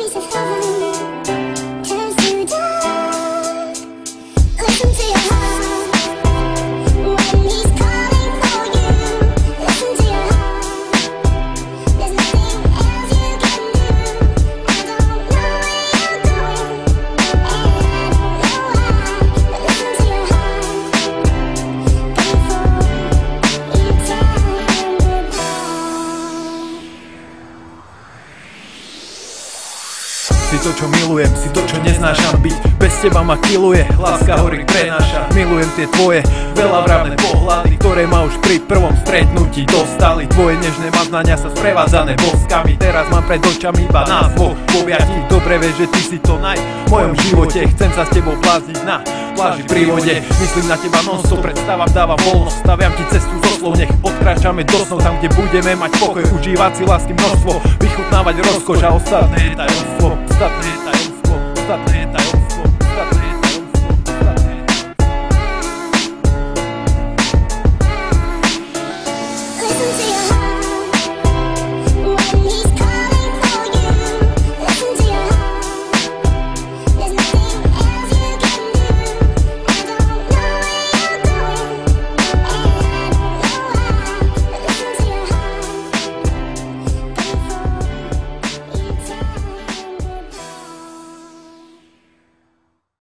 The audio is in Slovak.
piece of heaven turns to dark. Listen to your heart when he's calling for you. Listen to your heart. There's nothing else you can do. I don't know where you're going, and I don't know why. But listen to your heart before you turn goodbye. Si to, čo milujem, si to, čo neznášam byť. Bez teba ma kiluje, láska hory prenáša. Milujem tie tvoje veľavravné pohľady, ktoré ma už pri prvom stretnutí dostali. Tvoje nežné maznania sa sprevádzané boskami. Teraz mám pred očami iba nás dvoch v objatí. Dobre vieš, že ty si to naj v mojom živote. Chcem sa s tebou blázniť na pláži pri vode. Myslím na teba non-stop, predstavám, dávam voľnosť. Staviam ti cestu zo slov, nech odkráčame do snov. Tam, kde budeme mať pokoj, užívať si lásky množstvo, vychutnávať rozkoš a ostatné je tajomstvo. Ostatné je tajomstvo, ostatné je